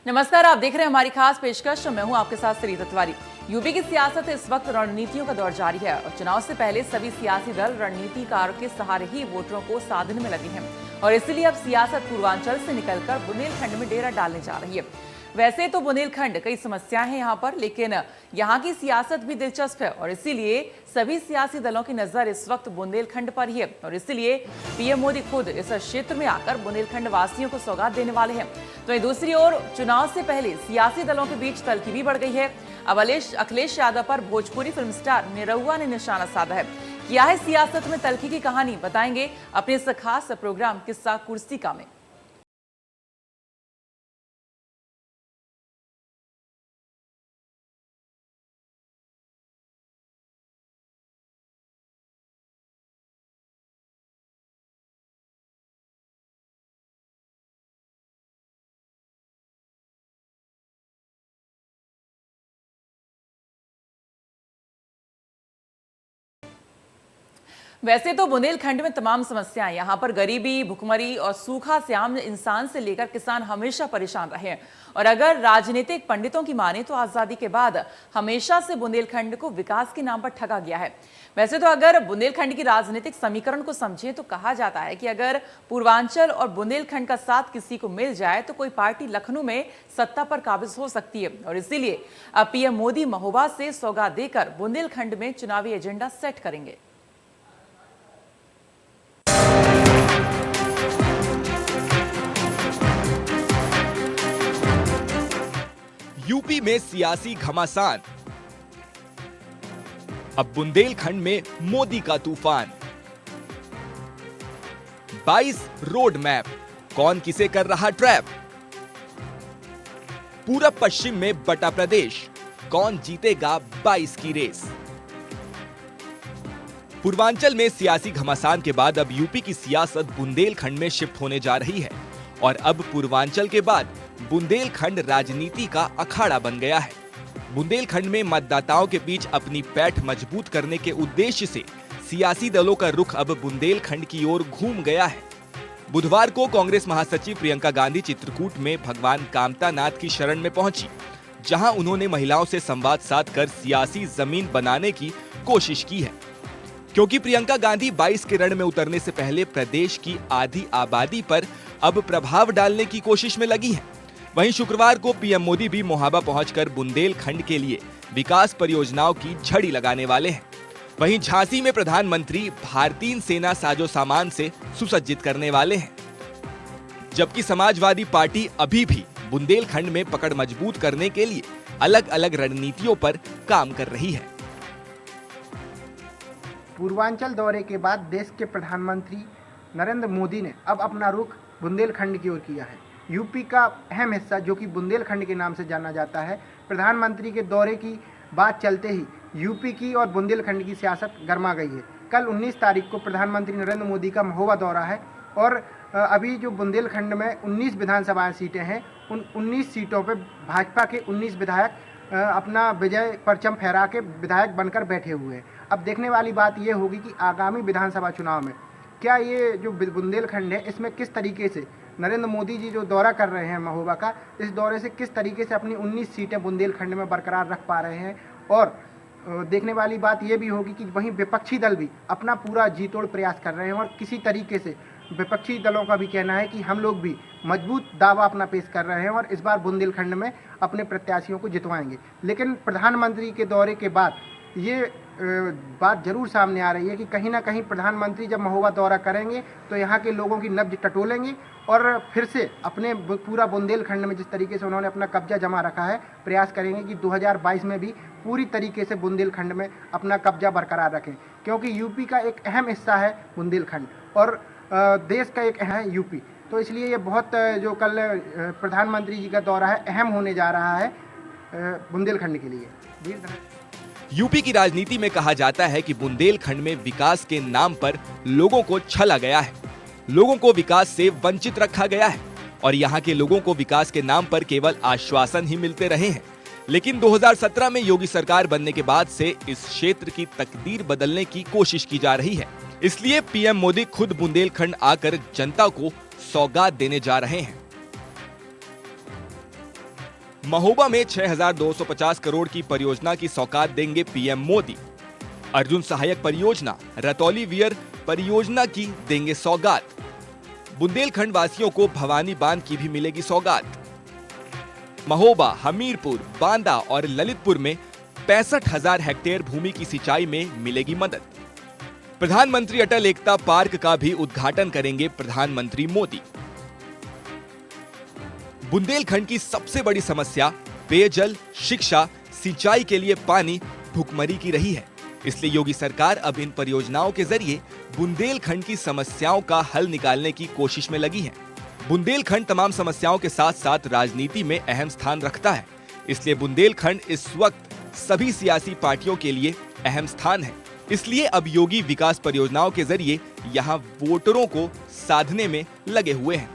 नमस्कार, आप देख रहे हैं हमारी खास पेशकश। मैं हूं आपके साथ श्री तिवारी। यूपी की सियासत इस वक्त रणनीतियों का दौर जारी है और चुनाव से पहले सभी सियासी दल रणनीतिकार के सहारे ही वोटरों को साधने में लगे हैं और इसलिए अब सियासत पूर्वांचल से निकलकर बुंदेलखंड में डेरा डालने जा रही है। वैसे तो बुंदेलखंड कई समस्याएं हैं यहाँ पर, लेकिन यहाँ की सियासत भी दिलचस्प है और इसीलिए सभी सियासी दलों की नजर इस वक्त बुंदेलखंड पर ही है और इसलिए पीएम मोदी खुद इस क्षेत्र में आकर बुंदेलखंड वासियों को सौगात देने वाले हैं। तो दूसरी ओर चुनाव से पहले सियासी दलों के बीच तल्खी भी बढ़ गई है। अब अखिलेश यादव पर भोजपुरी फिल्म स्टार निरहुआ ने निशाना साधा है। क्या है सियासत में तल्खी की कहानी, बताएंगे अपने इस खास प्रोग्राम किस्सा कुर्सी का में। वैसे तो बुंदेलखंड में तमाम समस्याएं, यहाँ पर गरीबी, भुखमरी और सूखा से आम इंसान से लेकर किसान हमेशा परेशान रहे हैं और अगर राजनीतिक पंडितों की माने तो आजादी के बाद हमेशा से बुंदेलखंड को विकास के नाम पर ठगा गया है। वैसे तो अगर बुंदेलखंड की राजनीतिक समीकरण को समझें तो कहा जाता है कि अगर पूर्वांचल और बुंदेलखंड का साथ किसी को मिल जाए तो कोई पार्टी लखनऊ में सत्ता पर काबिज हो सकती है और इसीलिए अब पीएम मोदी महोबा से सौगात देकर बुंदेलखंड में चुनावी एजेंडा सेट करेंगे। यूपी में सियासी घमासान, अब बुंदेलखंड में मोदी का तूफान। 22 रोड मैप, कौन किसे कर रहा ट्रैप। पूरब पश्चिम में बटा प्रदेश, कौन जीतेगा 22 की रेस। पूर्वांचल में सियासी घमासान के बाद अब यूपी की सियासत बुंदेलखंड में शिफ्ट होने जा रही है और अब पूर्वांचल के बाद बुंदेलखंड राजनीति का अखाड़ा बन गया है। बुंदेलखंड में मतदाताओं के बीच अपनी पैठ मजबूत करने के उद्देश्य से सियासी दलों का रुख अब बुंदेलखंड की ओर घूम गया है। बुधवार को कांग्रेस महासचिव प्रियंका गांधी चित्रकूट में भगवान कामता नाथ की शरण में पहुंची, जहां उन्होंने महिलाओं से संवाद साधकर सियासी जमीन बनाने की कोशिश की है। क्योंकि प्रियंका गांधी 22 के रण में उतरने से पहले प्रदेश की आधी आबादी पर अब प्रभाव डालने की कोशिश में लगी है। वहीं शुक्रवार को पीएम मोदी भी मोहाबा पहुंचकर बुंदेलखंड के लिए विकास परियोजनाओं की झड़ी लगाने वाले हैं। वहीं झांसी में प्रधानमंत्री भारतीय सेना साजो सामान से सुसज्जित करने वाले हैं, जबकि समाजवादी पार्टी अभी भी बुंदेलखंड में पकड़ मजबूत करने के लिए अलग अलग रणनीतियों पर काम कर रही है। पूर्वांचल दौरे के बाद देश के प्रधानमंत्री नरेंद्र मोदी ने अब अपना रुख बुंदेलखंड की ओर किया है। यूपी का अहम हिस्सा जो कि बुंदेलखंड के नाम से जाना जाता है, प्रधानमंत्री के दौरे की बात चलते ही यूपी की और बुंदेलखंड की सियासत गर्मा गई है। कल 19 तारीख को प्रधानमंत्री नरेंद्र मोदी का महोबा दौरा है और अभी जो बुंदेलखंड में 19 विधानसभा सीटें हैं, उन 19 सीटों पर भाजपा के 19 विधायक अपना विजय परचम फहरा के विधायक बनकर बैठे हुए हैं। अब देखने वाली बात यह होगी कि आगामी विधानसभा चुनाव में क्या ये जो बुंदेलखंड है, इसमें किस तरीके से नरेंद्र मोदी जी जो दौरा कर रहे हैं महोबा का, इस दौरे से किस तरीके से अपनी 19 सीटें बुंदेलखंड में बरकरार रख पा रहे हैं। और देखने वाली बात यह भी होगी कि वहीं विपक्षी दल भी अपना पूरा जी तोड़ प्रयास कर रहे हैं और किसी तरीके से विपक्षी दलों का भी कहना है कि हम लोग भी मजबूत दावा अपना पेश कर रहे हैं और इस बार बुंदेलखंड में अपने प्रत्याशियों को जितवाएंगे। लेकिन प्रधानमंत्री के दौरे के बाद ये बात जरूर सामने आ रही है कि कहीं ना कहीं प्रधानमंत्री जब महोबा दौरा करेंगे तो यहाँ के लोगों की नब्ज टटोलेंगे और फिर से अपने पूरा बुंदेलखंड में जिस तरीके से उन्होंने अपना कब्जा जमा रखा है, प्रयास करेंगे कि 2022 में भी पूरी तरीके से बुंदेलखंड में अपना कब्जा बरकरार रखें, क्योंकि यूपी का एक अहम हिस्सा है बुंदेलखंड और देश का एक अहम यूपी। तो इसलिए ये बहुत जो कल प्रधानमंत्री जी का दौरा है, अहम होने जा रहा है बुंदेलखंड के लिए। यूपी की राजनीति में कहा जाता है कि बुंदेलखंड में विकास के नाम पर लोगों को छला गया है, लोगों को विकास से वंचित रखा गया है और यहाँ के लोगों को विकास के नाम पर केवल आश्वासन ही मिलते रहे हैं। लेकिन 2017 में योगी सरकार बनने के बाद से इस क्षेत्र की तकदीर बदलने की कोशिश की जा रही है। इसलिए पीएम मोदी खुद बुंदेलखंड आकर जनता को सौगात देने जा रहे हैं। महोबा में 6,250 करोड़ की परियोजना की सौगात देंगे पीएम मोदी। अर्जुन सहायक परियोजना, रतौली वियर परियोजना की देंगे सौगात। बुंदेलखंड वासियों को भवानी बांध की भी मिलेगी सौगात। महोबा, हमीरपुर, बांदा और ललितपुर में 65,000 हेक्टेयर भूमि की सिंचाई में मिलेगी मदद। प्रधानमंत्री अटल एकता पार्क का भी उद्घाटन करेंगे प्रधानमंत्री मोदी। बुंदेलखंड की सबसे बड़ी समस्या पेयजल, शिक्षा, सिंचाई के लिए पानी, भुखमरी की रही है। इसलिए योगी सरकार अब इन परियोजनाओं के जरिए बुंदेलखंड की समस्याओं का हल निकालने की कोशिश में लगी है। बुंदेलखंड तमाम समस्याओं के साथ साथ राजनीति में अहम स्थान रखता है। इसलिए बुंदेलखंड इस वक्त सभी सियासी पार्टियों के लिए अहम स्थान है। इसलिए अब योगी विकास परियोजनाओं के जरिए यहाँ वोटरों को साधने में लगे हुए हैं।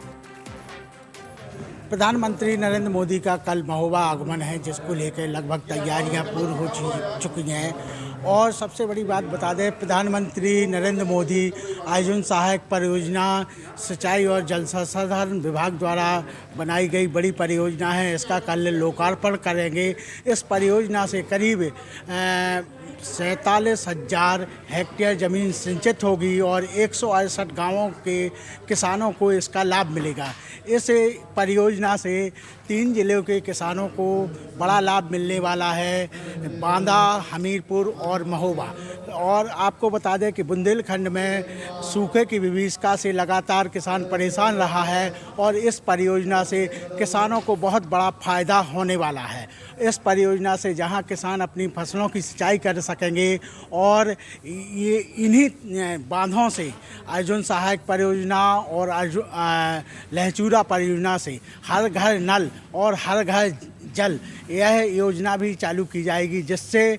प्रधानमंत्री नरेंद्र मोदी का कल महोबा आगमन है, जिसको लेकर लगभग तैयारियां पूर्ण हो चुकी हैं। और सबसे बड़ी बात बता दें, प्रधानमंत्री नरेंद्र मोदी अर्जुन सहायक परियोजना सिंचाई और जल संसाधन विभाग द्वारा बनाई गई बड़ी परियोजना है, इसका कल लोकार्पण करेंगे। इस परियोजना से करीब 47,000 हेक्टेयर ज़मीन सिंचित होगी और 168 गांवों के किसानों को इसका लाभ मिलेगा। इस परियोजना से 3 जिलों के किसानों को बड़ा लाभ मिलने वाला है, बांदा, हमीरपुर और महोबा। और आपको बता दें कि बुंदेलखंड में सूखे की विभीषिका से लगातार किसान परेशान रहा है और इस परियोजना से किसानों को बहुत बड़ा फायदा होने वाला है। इस परियोजना से जहां किसान अपनी फसलों की सिंचाई कर सकेंगे और ये इन्हीं बांधों से अर्जुन सहायक परियोजना और लहचूरा परियोजना से हर घर नल और हर घर जल, यह योजना भी चालू की जाएगी, जिससे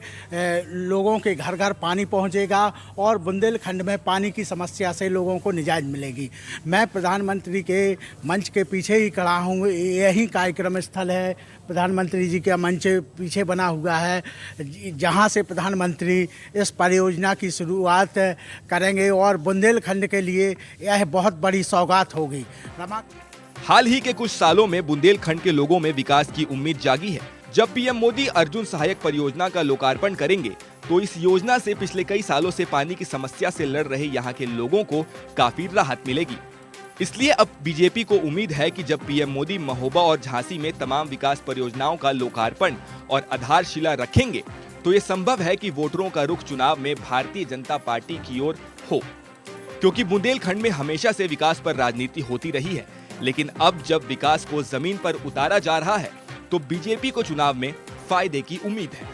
लोगों के घर घर पानी पहुंचेगा और बुंदेलखंड में पानी की समस्या से लोगों को निजात मिलेगी। मैं प्रधानमंत्री के मंच के पीछे ही खड़ा हूँ। यही कार्यक्रम स्थल है, प्रधानमंत्री जी का मंच पीछे बना हुआ है, जहां से प्रधानमंत्री इस परियोजना की शुरुआत करेंगे और बुंदेलखंड के लिए यह बहुत बड़ी सौगात होगी। हाल ही के कुछ सालों में बुंदेलखंड के लोगों में विकास की उम्मीद जागी है। जब पीएम मोदी अर्जुन सहायक परियोजना का लोकार्पण करेंगे तो इस योजना से पिछले कई सालों से पानी की समस्या से लड़ रहे यहाँ के लोगों को काफी राहत मिलेगी। इसलिए अब बीजेपी को उम्मीद है कि जब पीएम मोदी महोबा और झांसी में तमाम विकास परियोजनाओं का लोकार्पण और आधारशिला रखेंगे तो ये संभव है कि वोटरों का रुख चुनाव में भारतीय जनता पार्टी की ओर हो, क्योंकि बुंदेलखंड में हमेशा से विकास पर राजनीति होती रही है। लेकिन अब जब विकास को जमीन पर उतारा जा रहा है तो बीजेपी को चुनाव में फायदे की उम्मीद है।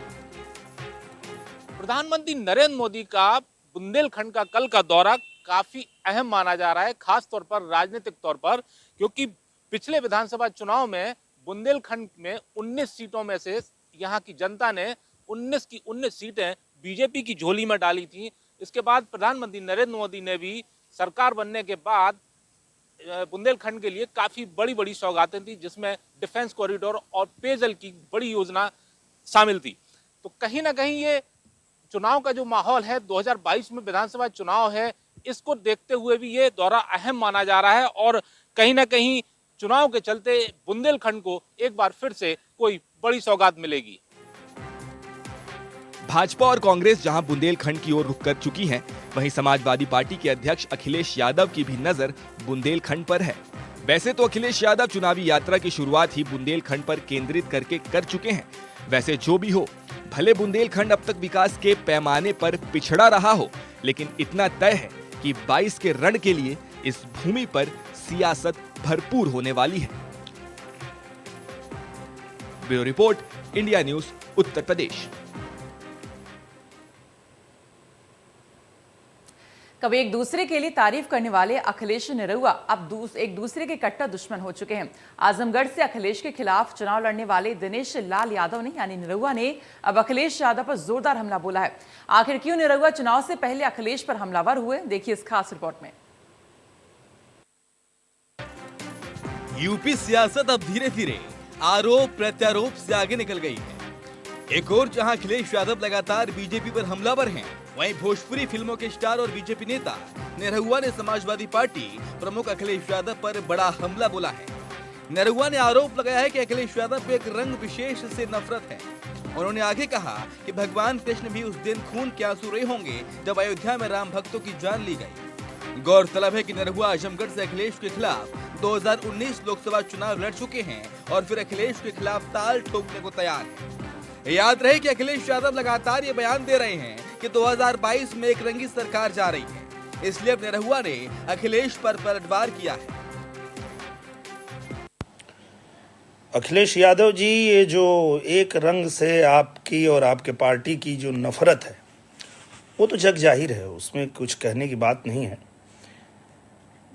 प्रधानमंत्री नरेंद्र मोदी का बुंदेलखंड का कल का दौरा काफी अहम माना जा रहा है, खास तौर पर राजनीतिक तौर पर, क्योंकि पिछले विधानसभा चुनाव में बुंदेलखंड में 19 सीटों में से यहां की जनता ने 19 की 19 सीटें बीजेपी की झोली में डाली थी। इसके बाद प्रधानमंत्री नरेंद्र मोदी ने भी सरकार बनने के बाद बुंदेलखंड के लिए काफी बड़ी बड़ी सौगातें थी, जिसमें डिफेंस कॉरिडोर और पेयजल की बड़ी योजना शामिल थी। तो कहीं ना कहीं ये चुनाव का जो माहौल है, 2022 में विधानसभा चुनाव है, इसको देखते हुए भी ये दौरा अहम माना जा रहा है और कहीं ना कहीं चुनाव के चलते बुंदेलखंड को एक बार फिर से कोई बड़ी सौगात मिलेगी। भाजपा और कांग्रेस जहां बुंदेलखंड की ओर रुख कर चुकी हैं, वहीं समाजवादी पार्टी के अध्यक्ष अखिलेश यादव की भी नजर बुंदेलखंड पर है। वैसे तो अखिलेश यादव चुनावी यात्रा की शुरुआत ही बुंदेलखंड पर केंद्रित करके कर चुके हैं। वैसे जो भी हो, भले बुंदेलखंड अब तक विकास के पैमाने पर पिछड़ा रहा हो, लेकिन इतना तय है कि 22 के रण के लिए इस भूमि पर सियासत भरपूर होने वाली है। Bureau report, India news, Uttar Pradesh. कभी एक दूसरे के लिए तारीफ करने वाले अखिलेश निरहुआ अब एक दूसरे के कट्टर दुश्मन हो चुके हैं। आजमगढ़ से अखिलेश के खिलाफ चुनाव लड़ने वाले दिनेश लाल यादव ने यानी निरहुआ ने अब अखिलेश यादव पर जोरदार हमला बोला है। आखिर क्यों निरहुआ चुनाव से पहले अखिलेश पर हमलावर हुए, देखिए इस खास रिपोर्ट में। यूपी सियासत अब धीरे धीरे आरोप प्रत्यारोप से आगे निकल गई है। एक और जहां अखिलेश यादव लगातार बीजेपी पर हमलावर हैं, वहीं भोजपुरी फिल्मों के स्टार और बीजेपी नेता निरहुआ ने समाजवादी पार्टी प्रमुख अखिलेश यादव पर बड़ा हमला बोला है। निरहुआ ने आरोप लगाया है कि अखिलेश यादव को एक रंग विशेष से नफरत है। उन्होंने आगे कहा कि भगवान कृष्ण भी उस दिन खून के आंसू रोए होंगे जब अयोध्या में राम भक्तों की जान ली गई। गौरतलब है कि निरहुआ आजमगढ़ से अखिलेश के खिलाफ 2019 लोकसभा चुनाव लड़ चुके हैं और फिर अखिलेश के खिलाफ ताल ठोकने को तैयार हैं। याद रहे कि अखिलेश यादव लगातार ये बयान दे रहे हैं कि 2022 में एक रंगी सरकार जा रही है, इसलिए अब निरहुआ ने अखिलेश पर पलटवार किया है। अखिलेश यादव जी, ये जो एक रंग से आपकी और आपके पार्टी की जो नफरत है वो तो जग जाहिर है, उसमें कुछ कहने की बात नहीं है।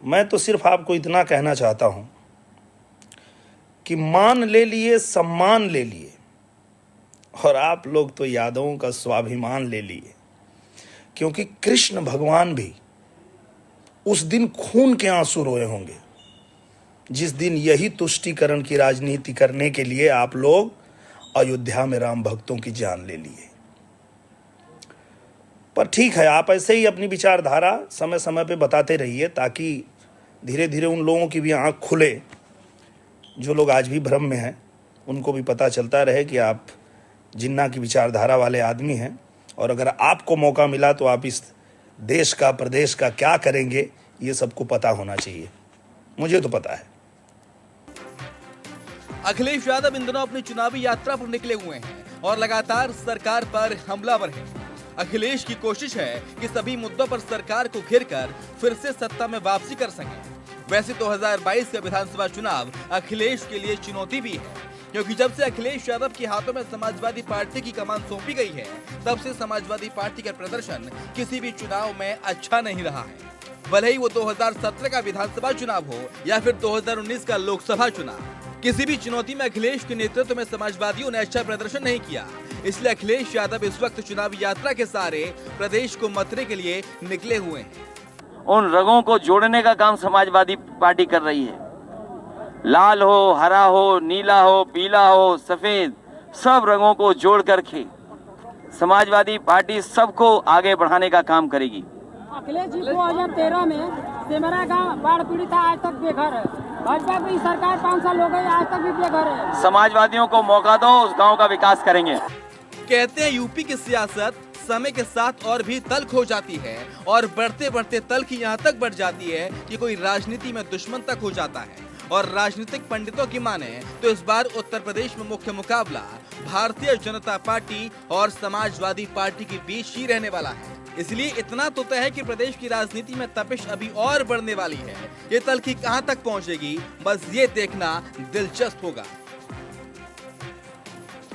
मैं तो सिर्फ आपको इतना कहना चाहता हूं कि मान ले लिए, सम्मान ले लिए, और आप लोग तो यादवों का स्वाभिमान ले लिए, क्योंकि कृष्ण भगवान भी उस दिन खून के आंसू रोए होंगे जिस दिन यही तुष्टीकरण की राजनीति करने के लिए आप लोग अयोध्या में राम भक्तों की जान ले लिए। पर ठीक है, आप ऐसे ही अपनी विचारधारा समय समय पे बताते रहिए ताकि धीरे धीरे उन लोगों की भी आंख खुले जो लोग आज भी भ्रम में हैं, उनको भी पता चलता रहे कि आप जिन्ना की विचारधारा वाले आदमी हैं, और अगर आपको मौका मिला तो आप इस देश का, प्रदेश का क्या करेंगे ये सबको पता होना चाहिए। मुझे तो पता है। अखिलेश यादव इन दिनों अपनी चुनावी यात्रा पर निकले हुए हैं और लगातार सरकार पर हमलावर हैं। अखिलेश की कोशिश है कि सभी मुद्दों पर सरकार को घेरकर फिर से सत्ता में वापसी कर सकें। वैसे 2022 का विधानसभा चुनाव अखिलेश के लिए चुनौती भी है, क्योंकि जब से अखिलेश यादव के हाथों में समाजवादी पार्टी की कमान सौंपी गई है, तब से समाजवादी पार्टी का प्रदर्शन किसी भी चुनाव में अच्छा नहीं रहा है। भले ही वो 2017 का विधानसभा चुनाव हो या फिर 2019 का लोकसभा चुनाव, किसी भी चुनौती में अखिलेश के नेतृत्व में समाजवादियों ने अच्छा प्रदर्शन नहीं किया। इसलिए अखिलेश यादव इस वक्त चुनावी यात्रा के सहारे प्रदेश को मतने के लिए निकले हुए हैं। उन रंगों को जोड़ने का काम समाजवादी पार्टी कर रही है। लाल हो, हरा हो, नीला हो, पीला हो, सफेद, सब रंगों को जोड़ करके समाजवादी पार्टी सबको आगे बढ़ाने का काम करेगी। अखिलेश जी 2013 में सेमरा गांव बाढ़ पीड़ित था, आज तक बेघर है। भाजपा की सरकार 5 साल हो गए, आज तक भी बेघर है। समाजवादियों को मौका दो, उस गांव का विकास करेंगे। कहते हैं यूपी की सियासत समय के साथ और भी तल्ख हो जाती है, और बढ़ते बढ़ते तल्ख यहाँ तक बढ़ जाती है कि कोई राजनीति में दुश्मन तक हो जाता है। और राजनीतिक पंडितों की माने तो इस बार उत्तर प्रदेश में मुख्य मुकाबला भारतीय जनता पार्टी और समाजवादी पार्टी के बीच ही रहने वाला है। इसलिए इतना तो तय है कि प्रदेश की राजनीति में तपिश अभी और बढ़ने वाली है। ये तल्खी कहां तक पहुंचेगी, बस ये देखना दिलचस्प होगा।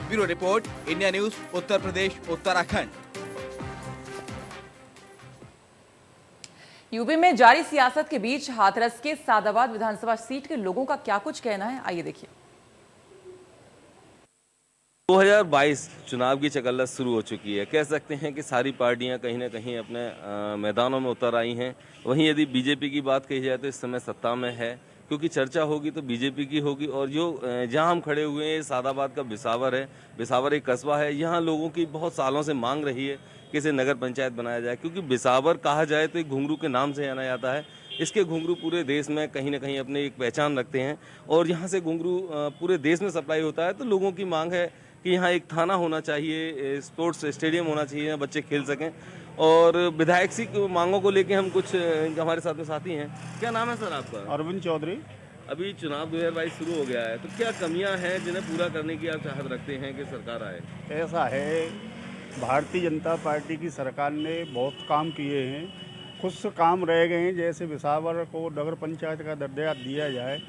Bureau report, India news, Uttar Pradesh, Uttarakhand. UP में जारी सियासत के बीच हाथरस के सादाबाद विधानसभा सीट के लोगों का क्या कुछ कहना है, आइए देखिए। 2022 चुनाव की चकल्लत शुरू हो चुकी है। कह सकते हैं कि सारी पार्टियां कहीं ना कहीं अपने मैदानों में उतर आई हैं। वहीं यदि बीजेपी की बात कही जाए तो इस समय सत्ता में है, क्योंकि चर्चा होगी तो बीजेपी की होगी। और जो जहां हम खड़े हुए हैं, सादाबाद का बिसावर है। बिसावर एक कस्बा है, यहाँ लोगों की बहुत सालों से मांग रही है कि इसे नगर पंचायत बनाया जाए, क्योंकि बिसावर कहा जाए तो एक घुंघरू के नाम से जाना जाता है। इसके घुंघरू पूरे देश में कहीं ना कहीं अपने एक पहचान रखते हैं, और यहाँ से घुंघरू पूरे देश में सप्लाई होता है। तो लोगों की मांग है कि यहाँ एक थाना होना चाहिए, स्पोर्ट्स स्टेडियम होना चाहिए, यहाँ बच्चे खेल सकें। और विधायक सी मांगों को लेके हम कुछ हमारे साथ में साथी हैं। क्या नाम है सर आपका? अरविंद चौधरी। अभी चुनाव 2022 शुरू हो गया है, तो क्या कमियां हैं जिन्हें पूरा करने की आप चाहत रखते हैं कि सरकार आए? ऐसा है, भारतीय जनता पार्टी की सरकार ने बहुत काम किए हैं, कुछ काम रह गए हैं, जैसे बिसावर को नगर पंचायत का दर्जा दिया जाए।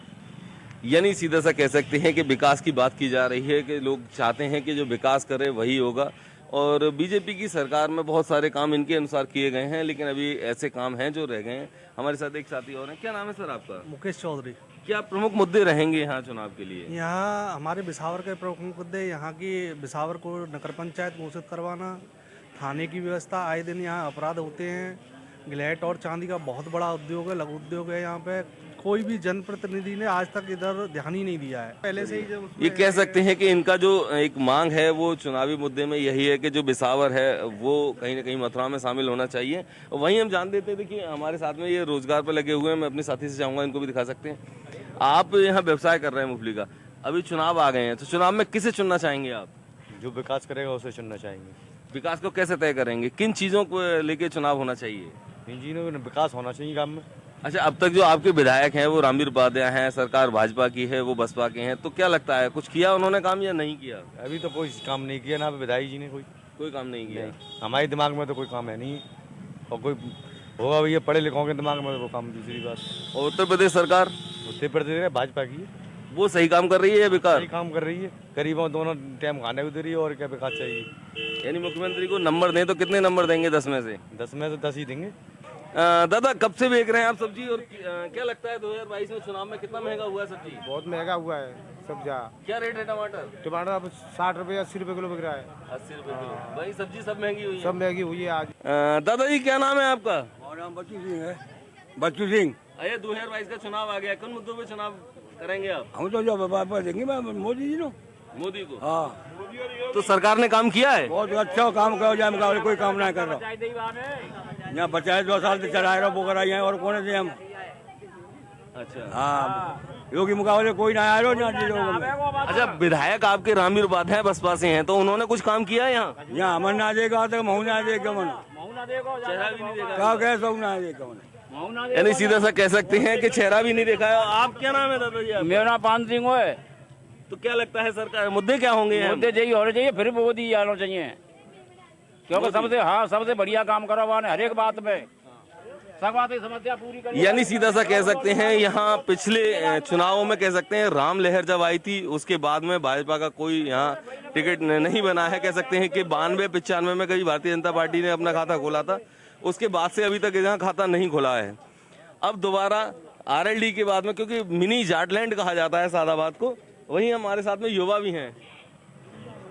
यानी सीधा सा कह सकते हैं कि विकास की बात की जा रही है, कि लोग चाहते हैं कि जो विकास करे वही होगा। और बीजेपी की सरकार में बहुत सारे काम इनके अनुसार किए गए हैं, लेकिन अभी ऐसे काम हैं जो रह गए हैं। हमारे साथ एक साथी और हैं। क्या नाम है सर आपका? मुकेश चौधरी। क्या प्रमुख मुद्दे रहेंगे यहाँ चुनाव के लिए? यहाँ हमारे बिसावर के प्रमुख मुद्दे यहाँ की बिसावर को नगर पंचायत घोषित करवाना, थाने की व्यवस्था। आए दिन यहाँ अपराध होते हैं। गिलैट और चांदी का बहुत बड़ा उद्योग है, लघु उद्योग है। यहाँ पे कोई भी जनप्रतिनिधि ने आज तक इधर ध्यान ही नहीं दिया है। पहले से ही ये कह सकते हैं कि इनका जो एक मांग है वो चुनावी मुद्दे में यही है कि जो बिसावर है वो कहीं ना कहीं मथुरा में शामिल होना चाहिए। वहीं हम जान देते हैं, देखिए हमारे साथ में ये रोजगार पर लगे हुए हैं। मैं अपने साथी से चाहूँगा इनको भी दिखा सकते हैं। आप यहाँ व्यवसाय कर रहे हैं मूंगफली का, अभी चुनाव आ गए हैं, तो चुनाव में किसे चुनना चाहेंगे आप? जो विकास करेगा उसे चुनना चाहेंगे। विकास को कैसे तय करेंगे, किन चीजों को लेके चुनाव होना चाहिए? इन चीज़ों में विकास होना चाहिए गाँव में। अच्छा, अब तक जो आपके विधायक हैं वो रामवीर उपाध्याय हैं, सरकार भाजपा की है, वो बसपा के हैं, तो क्या लगता है कुछ किया उन्होंने काम या नहीं किया? अभी तो कोई काम नहीं किया ना विधायक जी ने, कोई काम नहीं किया। हमारे दिमाग में तो कोई काम है नहीं, और कोई होगा भैया पढ़े लिखों के दिमाग में तो वो काम दूसरी बात। और उत्तर प्रदेश सरकार? उत्तर प्रदेश भाजपा की है, वो सही काम कर रही है या बेकार? सही काम कर रही है, गरीबों दोनों टाइम खाने को दे रही है, और क्या विकास चाहिए। यानी मुख्यमंत्री को नंबर दें तो कितने नंबर देंगे 10 में से? 10 में से 10 ही देंगे। दादा, कब से बेच रहे हैं आप सब्जी, और क्या लगता है 2022 में चुनाव में कितना महंगा हुआ है सब्जी? बहुत महंगा हुआ है सब्जी। क्या रेट है टमाटर? टमाटर अब 60 रुपये 80 रुपये किलो बिक रहा है। 80 रुपए किलो। भाई सब्जी सब महंगी हुई है। सब महंगी हुई है आज। दादाजी क्या नाम है आपका? हमारा नाम बच्चू सिंह है। बच्चू सिंह। अरे 2022 का चुनाव आ गया, किन मुद्दों पे चुनाव करेंगे आप? हम तो जो बाबा देंगे मोदी जी को। मोदी को? हाँ। तो सरकार ने काम किया है? बहुत अच्छा काम करो जाए, मुकाबले कोई काम नहीं कर रहा। यहाँ बचाए 2 साल से चढ़ाए रहो, वो कराई है, और कौन से हम। अच्छा। हाँ, योगी मुकाबले कोई ना आया रहो। अच्छा, विधायक आपके रामवीर उपाध्याय बसपा से हैं, तो उन्होंने कुछ काम किया है यहाँ? यहाँ अमन ना देगा तो महू ना देगा मन। चेहरा भी नहीं देखा? क्या कह सब ना देगा मन। यानी सीधा सा कह सकते हैं कि चेहरा भी नहीं देखा है। आप क्या नाम है दादाजी? मेरा नाम पान सिंह है। तो क्या लगता है सरकार मुद्दे क्या होंगे? मुद्दे यही होने चाहिए, फिर मोदी आना चाहिए, क्योंकि सबसे बढ़िया काम करा हुआ ने हर एक बात में, सब बात की समस्या पूरी करी। यानी सीधा सा कह सकते हैं यहाँ पिछले चुनावों में कह सकते हैं राम लहर जब आई थी, उसके बाद में भाजपा का कोई यहाँ टिकट नहीं बना है। कह सकते हैं कि 92-95 में कभी भारतीय जनता पार्टी ने अपना खाता खोला था, उसके बाद से अभी तक यहाँ खाता नहीं खुला है। अब दोबारा आरएलडी के बाद में, क्योंकि मिनी जाटलैंड कहा जाता है सादाबाद को, वहीं हमारे साथ में युवा भी हैं।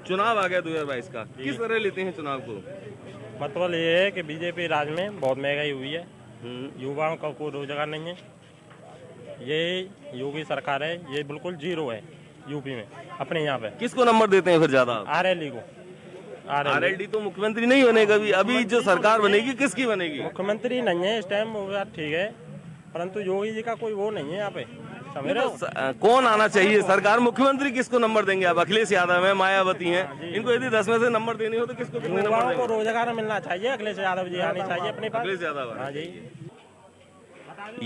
चुनाव आ गया 2022 का, किस तरह लेते हैं चुनाव को? मतलब ये है कि बीजेपी राज में बहुत महंगाई हुई है, युवाओं का कोई रोजगार नहीं है। ये योगी सरकार है, ये बिल्कुल जीरो है यूपी में अपने यहाँ पे। किसको नंबर देते हैं फिर ज्यादा? आरएलडी को। आरएलडी तो मुख्यमंत्री नहीं बनेगा अभी। अभी जो सरकार बनेगी किसकी बनेगी? मुख्यमंत्री नहीं है इस टाइम, ठीक है, परंतु योगी जी का कोई वो नहीं है यहाँ पे। कौन आना चाहिए सरकार? मुख्यमंत्री किसको नंबर देंगे आप? अखिलेश यादव है, मायावती हैं, इनको यदि 10 में से नंबर देनी हो तो किसको कितने नंबर देंगे? को रोजगार मिलना चाहिए, अखिलेश यादव जी आनी चाहिए अपने पास। अखिलेश यादव? हाँ जी।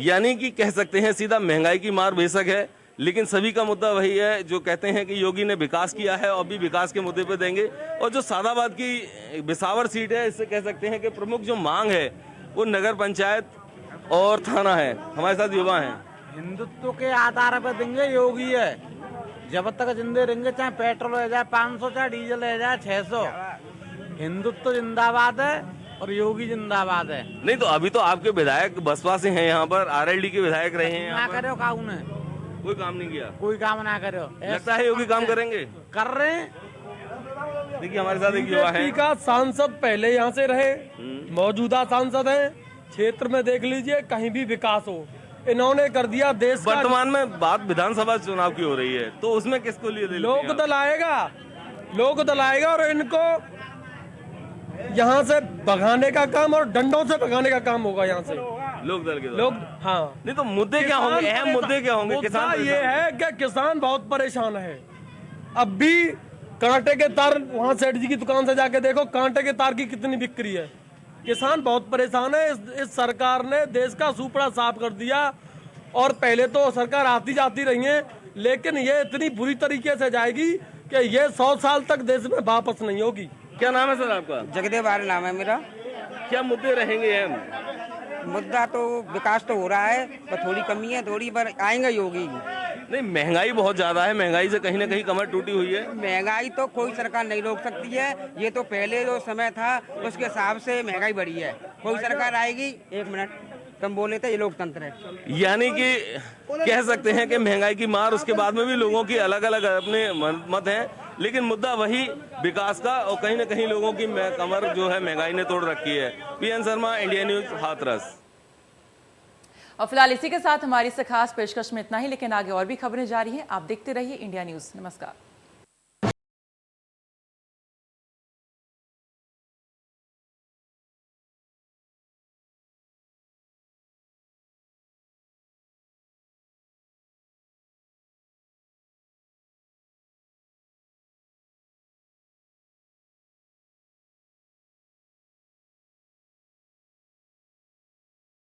यानी कि कह सकते हैं सीधा महंगाई की मार बेशक है, लेकिन सभी का मुद्दा वही है जो कहते हैं कि योगी ने विकास किया है और भी विकास के मुद्दे पे देंगे। और जो सादाबाद की बिसावर सीट है, इससे कह सकते हैं कि प्रमुख जो मांग है वो नगर पंचायत और थाना है। हमारे साथ युवा हैं। हिंदुत्व के आधार पर देंगे योगी है, जब तक जिंदे रहेंगे, चाहे पेट्रोल हो जाए 500, चाहे डीजल हो जाए 600, हिंदुत्व जिंदाबाद है और योगी जिंदाबाद है। नहीं तो अभी तो आपके विधायक बसपा से हैं, यहाँ पर आरएलडी के विधायक रहे हैं। ना करो काम ने, कोई काम नहीं किया, कोई काम ना करो। लगता है योगी काम करेंगे? कर रहे हैं। देखिए हमारे साथ एक युवा है। का सांसद पहले यहाँ से रहे, मौजूदा सांसद हैं, क्षेत्र में देख लीजिए कहीं भी विकास हो, इन्होंने कर दिया देश का। वर्तमान में बात विधानसभा चुनाव की हो रही है, तो उसमें किसको लिए लोक दल आएगा और इनको यहाँ से भगाने का काम और डंडों से भगाने का काम होगा यहाँ से लोक दल के लोग। हाँ, नहीं तो मुद्दे क्या होंगे? अहम मुद्दे क्या होंगे? किसान ये है कि किसान बहुत परेशान है। अब भी कांटे के तार, वहाँ सेठ जी की दुकान से जाके देखो कांटे के तार की कितनी बिक्री है। किसान बहुत परेशान है। इस सरकार ने देश का सुपड़ा साफ कर दिया, और पहले तो सरकार आती जाती रही है, लेकिन ये इतनी बुरी तरीके से जाएगी कि ये 100 साल तक देश में वापस नहीं होगी। क्या नाम है सर आपका? जगदेव आर्य नाम है मेरा। क्या मुद्दे रहेंगे? मुद्दा तो विकास तो हो रहा है, पर थोड़ी कमी है, थोड़ी पर आएंगे योगी। नहीं, महंगाई बहुत ज्यादा है, महंगाई से कहीं ना कहीं कमर टूटी हुई है। महंगाई तो कोई सरकार नहीं रोक सकती है, ये तो पहले जो समय था उसके हिसाब से महंगाई बढ़ी है। कोई सरकार आएगी, एक मिनट तुम बोले थे, ये लोकतंत्र है। यानी कि कह सकते हैं कि महंगाई की मार, उसके बाद में भी लोगों की अलग अलग अपने मत हैं, लेकिन मुद्दा वही विकास का, और कहीं ना कहीं लोगों की कमर जो है महंगाई ने तोड़ रखी है। PN Sharma, India news, Hathras. और फिलहाल इसी के साथ हमारी इस खास पेशकश में इतना ही, लेकिन आगे और भी खबरें जारी हैं। आप देखते रहिए इंडिया न्यूज। नमस्कार।